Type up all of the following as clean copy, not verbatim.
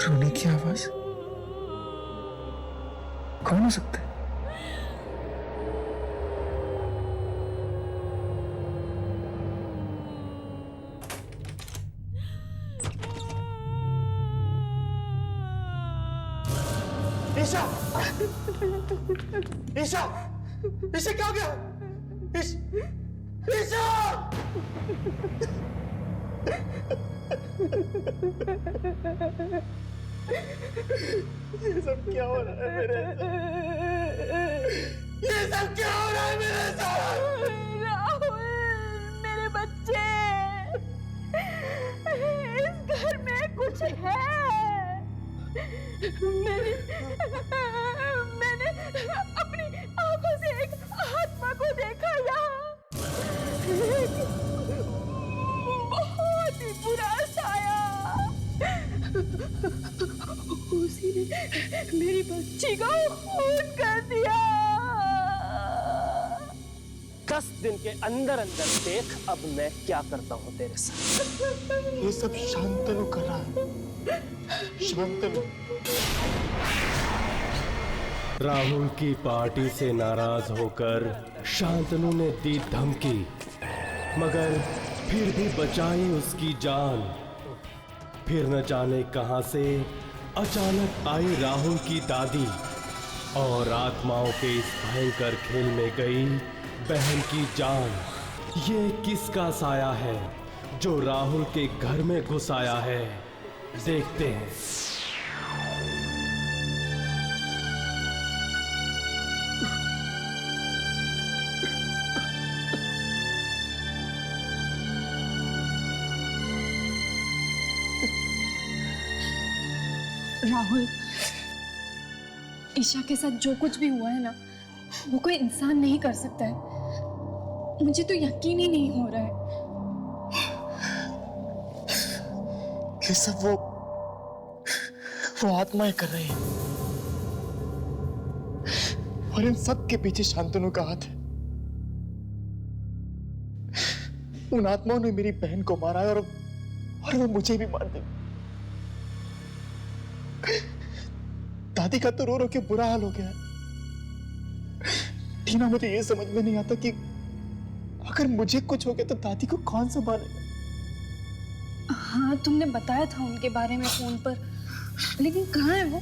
रोने की आवाज कौन हो सकता है? ईशा! ईशा! ईशा क्या हो गया? ईशा! ये सब क्या हो रहा है मेरे साथ? ये सब क्या हो रहा है मेरे साथ? राहुल, मेरे बच्चे, इस घर में कुछ है। मैंने अपनी आंखों से एक आत्मा को देखा यहाँ। बहुत ही बुरा साया। उसी ने मेरी बच्ची को खून कर दिया। 10 दिन के अंदर अंदर देख अब मैं क्या करता हूँ तेरे साथ। ये सब शांतनु कर रहा है। शांतनु। राहुल की पार्टी से नाराज होकर शांतनु ने दी धमकी, मगर फिर भी बचाई उसकी जान। फिर न जाने कहां से अचानक आई राहुल की दादी और आत्माओं के इस भयंकर खेल में गई बहन की जान। ये किसका साया है जो राहुल के घर में घुस आया है? देखते हैं। राहुल, ईशा के साथ जो कुछ भी हुआ है ना, वो कोई इंसान नहीं कर सकता है। मुझे तो यकीन ही नहीं हो रहा है। ये सब वो आत्माएं कर रही हैं और इन सब के पीछे शांतनु का हाथ है। उन आत्माओं ने मेरी बहन को मारा है और वो मुझे भी मार देंगे। दादी का तो रो रो के बुरा हाल हो गया। टीना, मुझे ये समझ में नहीं आता कि अगर मुझे कुछ हो गया तो दादी को कौन संभालेगा? हाँ, तुमने बताया था उनके बारे में फोन पर, लेकिन कहाँ है वो?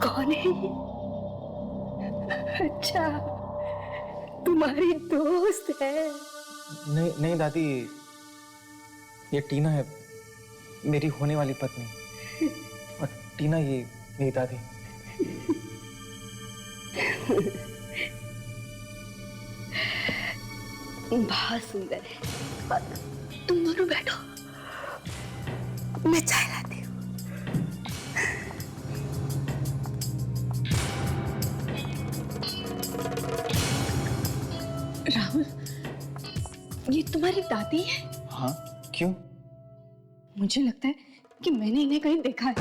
कौन है ये? अच्छा, तुम्हारी दोस्त है? नहीं नहीं दादी, ये टीना है, मेरी होने वाली पत्नी। और टीना ये मेरी दादी। बहुत सुंदर है। तुम दोनों बैठो, मैं चाय लाती हूँ। राहुल, ये तुम्हारी दादी है? हाँ, क्यों? मुझे लगता है कि मैंने इन्हें कहीं देखा है।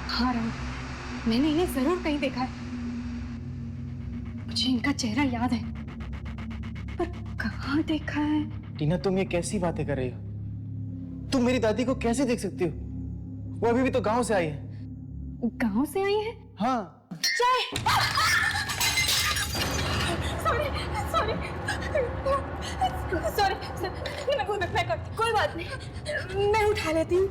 हाँ राहुल, मैंने इन्हें जरूर कहीं देखा है। मुझे इनका चेहरा याद है, पर कहाँ देखा है? टीना, तुम ये कैसी बातें कर रही हो? तुम मेरी दादी को कैसे देख सकती हो? वो अभी भी तो गांव से आई है। गांव से आई है? हाँ। सॉरी सॉरी सॉरी, मैं कोई बात नहीं, मैं उठा लेती हूँ।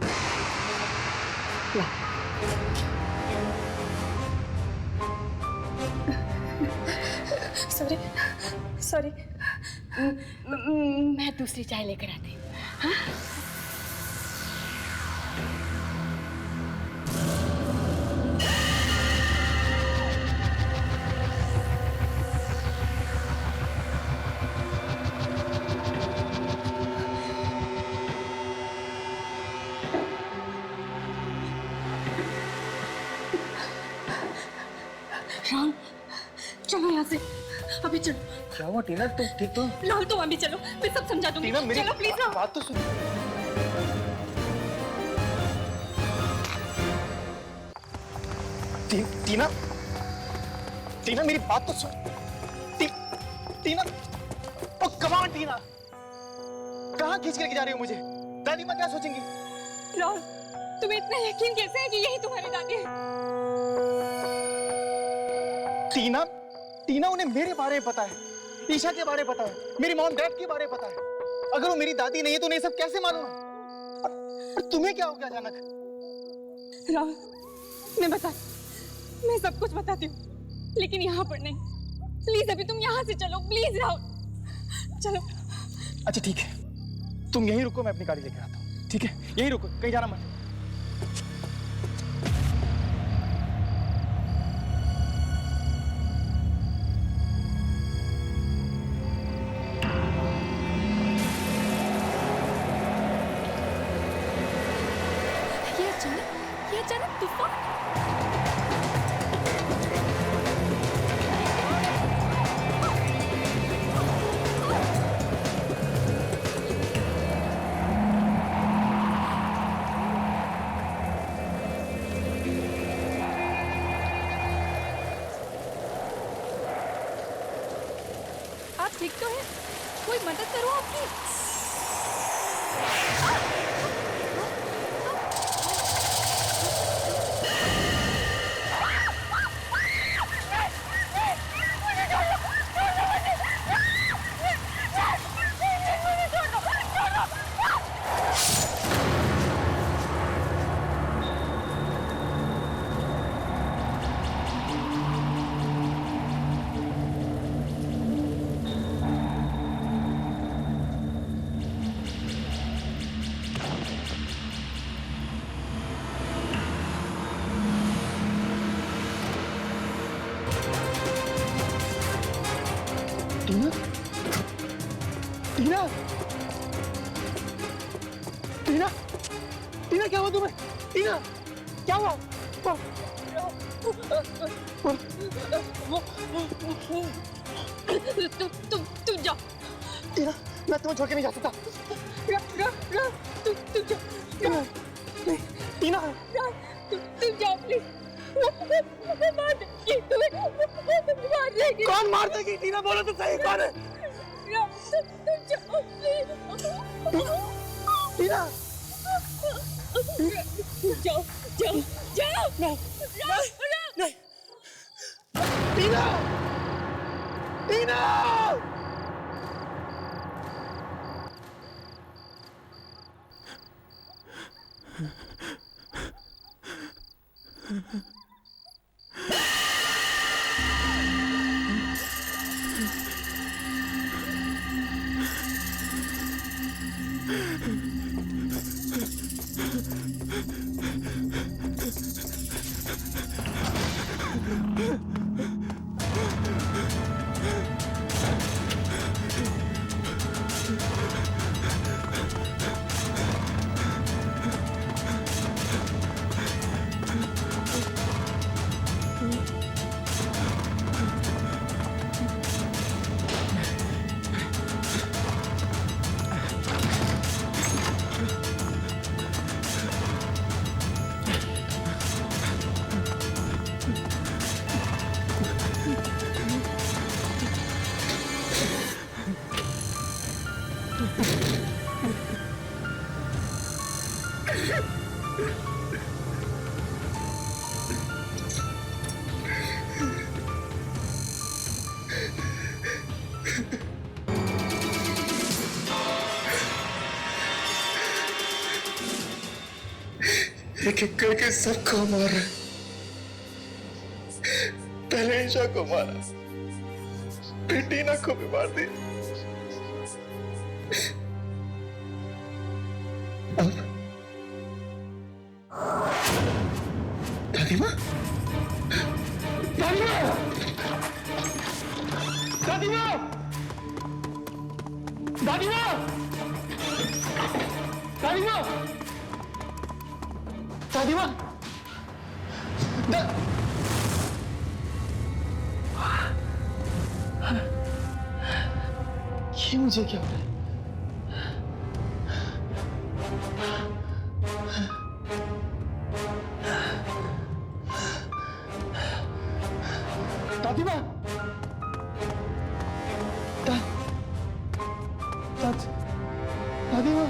सॉरी सॉरी, मैं दूसरी चाय लेकर आती हूँ। हाँ? राहुल चलो यहाँ से, अभी चलो। क्या हुआ टीना, तुम ठीक तो? राहुल तुम अभी चलो, मैं सब समझा दूंगी। टीना मेरी चलो प्लीज राहुल। बात तो सुनो। टीना, टीना मेरी बात तो सुन। टीना, ओ कम ऑन टीना, कहाँ खींच करके जा रही हो मुझे? दादी माँ क्या सोचेंगी? राहुल तुम्हें इतना यकीन कैसे है कि यही तुम्हारी दादी है? टीना, टीना उन्हें मेरे बारे में पता है, ईशा के बारे में पता है, मेरी मॉम डैड के बारे में पता है। अगर वो मेरी दादी नहीं है तो उन्हें सब कैसे मालूम है? और तुम्हें क्या हो गया अचानक? राहुल मैं सब कुछ बताती हूँ, लेकिन यहाँ पर नहीं। प्लीज अभी तुम यहाँ से चलो, प्लीज राहुल चलो। अच्छा ठीक है, तुम यहीं रुको, मैं अपनी गाड़ी लेकर आता हूँ। ठीक है, यहीं रुको, कहीं जाना मत। ये अचानक तूफान। आप ठीक तो हैं? कोई मदद करो आपकी। टीना, टीना, टीना, टीना क्या हुआ तुम्हें? टीना क्या हुआ? तुम जाओ। टीना, मैं तुम्हें छोड़ के नहीं जा सकता। तुम जाओ। टीना, तुम जाओ प्लीज। मार देगी तुम्हें, मार देगी। कौन मार देगी? टीना बोलो तो सही, कौन है? तुम जाओ प्लीज। टीना, जाओ जाओ जाओ। नहीं, नहीं, टीना, टीना। एक एक करके सबको मार रहे। पहले ईशा को मारा, फिर टीना को भी मार दिया। अब दादी माँ, दादी माँ, दादी माँ, दादी माँ, दादी माँ, दादी माँ, ये मुझे क्या हो रहा है? दादी माँ, दादी माँ,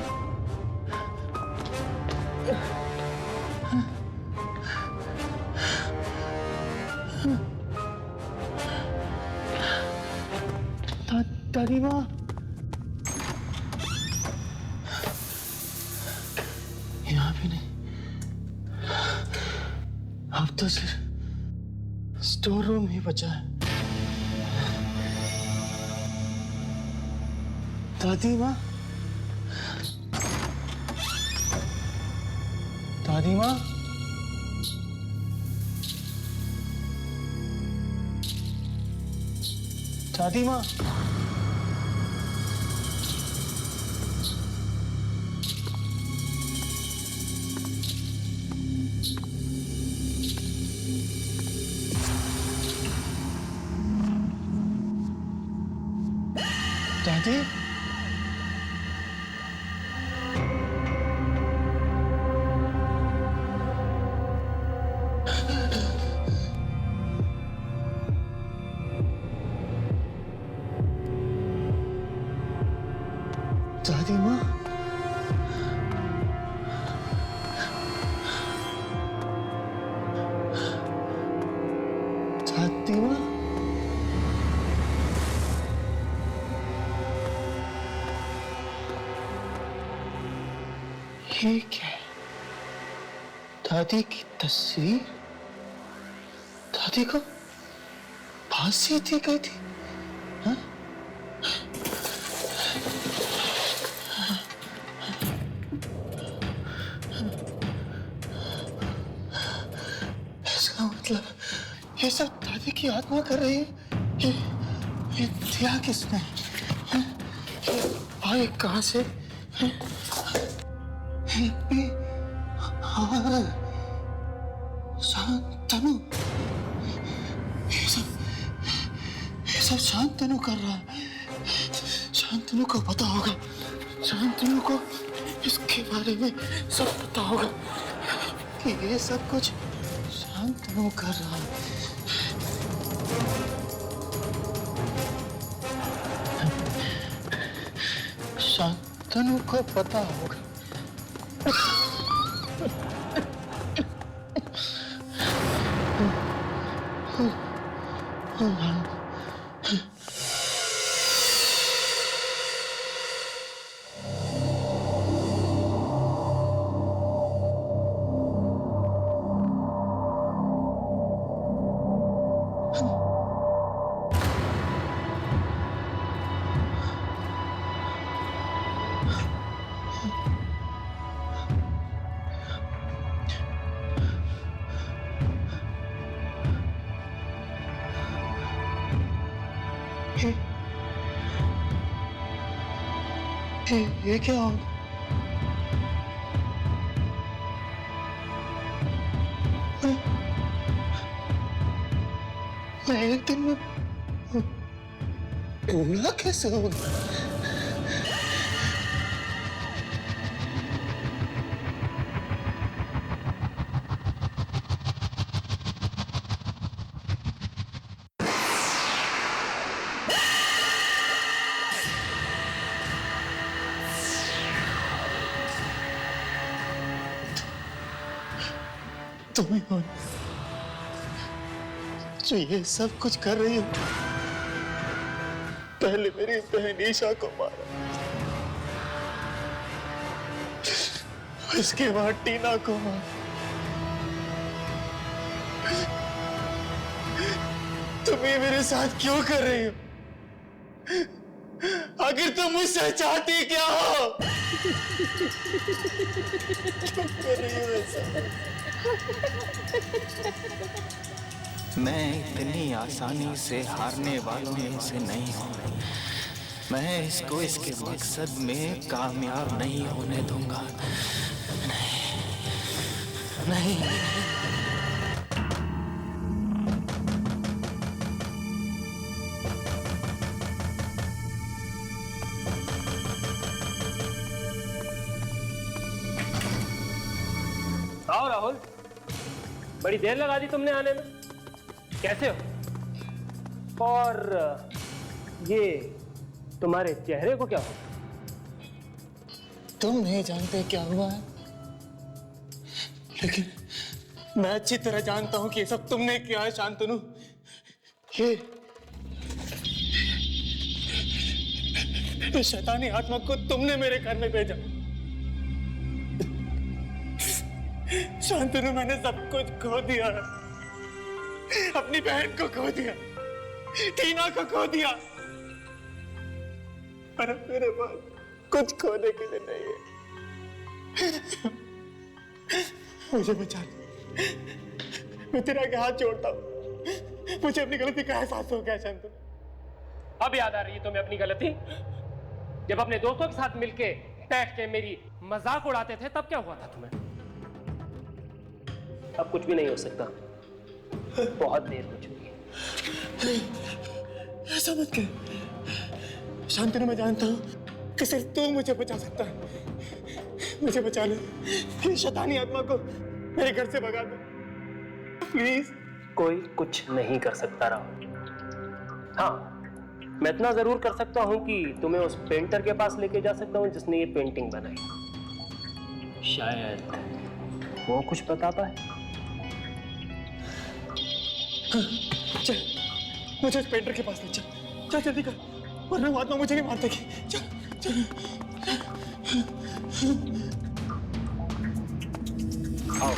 दादी माँ, यहाँ भी नहीं। अब तो सिर्फ स्टोर रूम ही बचा है। दादी माँ, दादी माँ, दादी माँ, दादी, दादी माँ, दादी माँ, ये क्या है? दादी की तस्वीर? दादी को फांसी दी गई थी? हाँ? इसका मतलब ये सब दादी की आत्मा कर रही है। ये दिया किसने? हाँ? ये आए कहाँ से? हाँ? शांतनु, ये सब शांतनु कर रहा है। शांतनु को पता होगा, शांतनु को इसके बारे में सब पता होगा कि ये सब कुछ शांतनु कर रहा है। शांतनु को पता होगा। ये क्या हो? मैं एक दिन में बूढ़ा कैसे हो गया? तुम्हें हो जो ये सब कुछ कर रही हो। पहले मेरी बहन ईशा को मारा, इसके बाद टीना को मारा। तुम ये मेरे साथ क्यों कर रही हो? आखिर तुम मुझसे चाहती क्या हो? क्यों कर रही हो ऐसा? मैं इतनी आसानी से हारने वालों में से नहीं हूँ। मैं इसको इसके मकसद में कामयाब नहीं होने दूंगा। नहीं, नहीं। बड़ी देर लगा दी तुमने आने में। कैसे हो? और ये तुम्हारे चेहरे को क्या हो? तुम नहीं जानते क्या हुआ है, लेकिन मैं अच्छी तरह जानता हूं कि ये सब तुमने किया है शांतनु। ये शैतानी आत्मा को तुमने मेरे घर में भेजा। शांतनु, मैंने सब कुछ खो दिया, अपनी बहन को खो दिया, टीना को खो दिया, पर अब मेरे पास कुछ खोने के लिए नहीं है। मुझे बचा ले, मैं तेरा आगे हाथ जोड़ता हूं। मुझे अपनी गलती का एहसास हो गया शांतनु। अब याद आ रही है तुम्हें अपनी गलती? जब अपने दोस्तों के साथ मिलके बैठ के मेरी मजाक उड़ाते थे तब क्या हुआ था तुम्हें? अब कुछ भी नहीं हो सकता, बहुत देर हो चुकी है। ऐसा मत कर शांतनु, मैं जानता हूं कि सिर्फ तू मुझे बचा सकता है। मुझे बचा ले, ये शैतानी आत्मा को मेरे घर से भगा दे प्लीज। कोई कुछ नहीं कर सकता राहुल। हाँ, मैं इतना जरूर कर सकता हूं कि तुम्हें उस पेंटर के पास लेके जा सकता हूं जिसने ये पेंटिंग बनाई। शायद वो कुछ बता पाए। हाँ, चल मुझे उस पेंटर के पास ले चल, चल जल्दी कर, वरना वो आत्मा मुझे नहीं मार देगी। चल चल। आओ।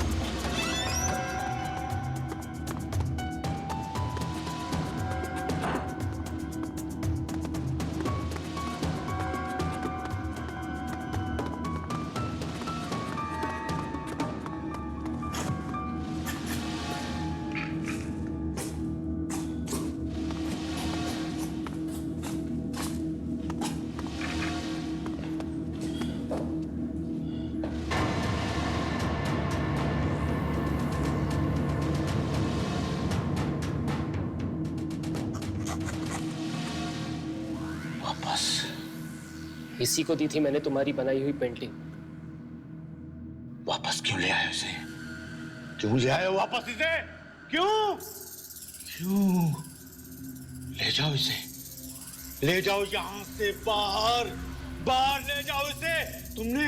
इसी को दी थी मैंने तुम्हारी बनाई हुई पेंटिंग। वापस क्यों ले आए उसे? क्यों ले आए वापस इसे? क्यों? क्यों? ले जाओ इसे, ले जाओ यहां से बाहर, बाहर ले जाओ इसे। तुमने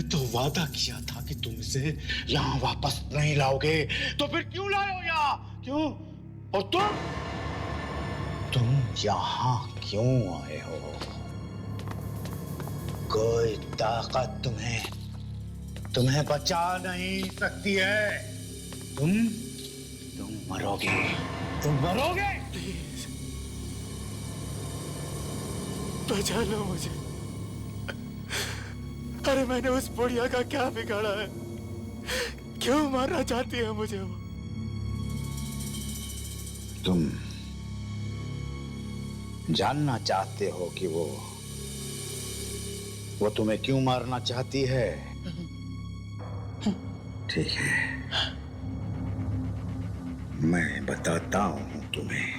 तो वादा किया था कि तुम इसे यहां वापस नहीं लाओगे, तो फिर क्यों लाए हो यहाँ? क्यों? और तुम यहां क्यों आए हो? कोई ताकत तुम्हें बचा नहीं सकती है। तुम मरोगे, तुम मरोगे। प्लीज बचा लो मुझे। अरे मैंने उस बुढ़िया का क्या बिगाड़ा है? क्यों मारना चाहती है मुझे वो? तुम जानना चाहते हो कि वो तुम्हें क्यों मारना चाहती है? ठीक है, मैं बताता हूं तुम्हें।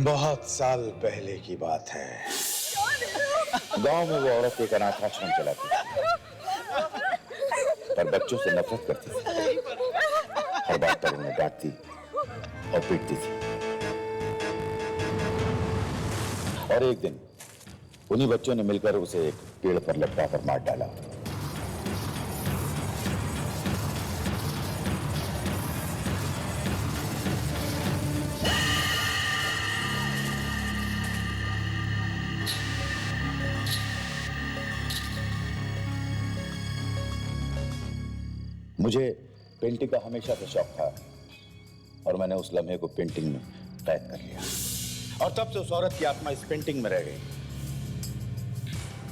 बहुत साल पहले की बात है। गांव में वो औरत एक अनाथ आश्रम चलाती थी, पर बच्चों से नफरत करती थी। हर बात पर उन्हें डांटती और पीटती थी। और एक दिन उन्हीं बच्चों ने मिलकर उसे एक पेड़ पर लटका कर मार डाला। मुझे पेंटिंग का हमेशा से शौक था और मैंने उस लम्हे को पेंटिंग में कैद कर लिया। और तब से उस औरत की आत्मा इस पेंटिंग में रह गई।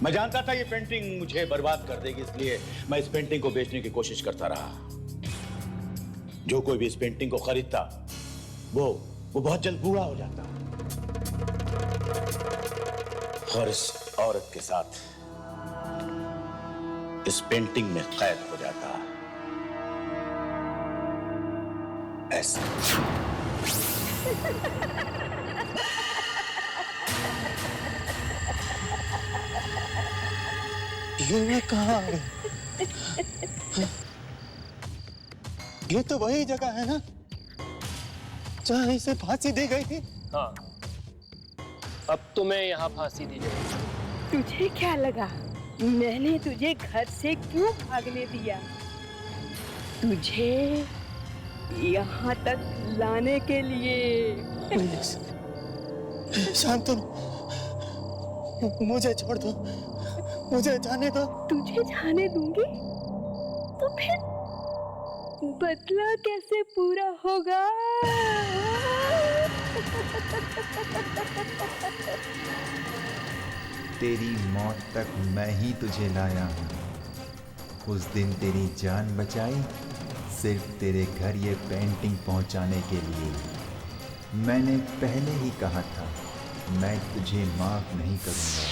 मैं जानता था ये पेंटिंग मुझे बर्बाद कर देगी, इसलिए मैं इस पेंटिंग को बेचने की कोशिश करता रहा। जो कोई भी इस पेंटिंग को खरीदता वो बहुत जल्द बूढ़ा हो जाता और इस औरत के साथ इस पेंटिंग में कैद हो जाता। ऐसा ये कहाँ है? ये तो वही जगह है ना जहाँ इसे फांसी दी गई थी। हाँ, अब तुम्हें यहाँ फांसी दी जाएगी। तुझे क्या लगा मैंने तुझे घर से क्यों भागने दिया? तुझे यहाँ तक लाने के लिए। प्लीज शांतनु, मुझे छोड़ दो, मुझे जाने दो। तुझे जाने दूंगी तो फिर बदला कैसे पूरा होगा? तेरी मौत तक मैं ही तुझे लाया हूँ। उस दिन तेरी जान बचाई सिर्फ तेरे घर ये पेंटिंग पहुँचाने के लिए। मैंने पहले ही कहा था मैं तुझे माफ नहीं करूँगा।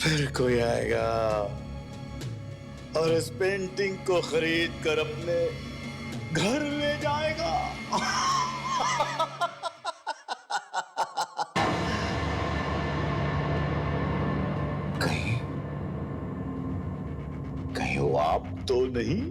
फिर कोई आएगा और इस पेंटिंग को खरीद कर अपने घर ले जाएगा। कहीं वो आप तो नहीं?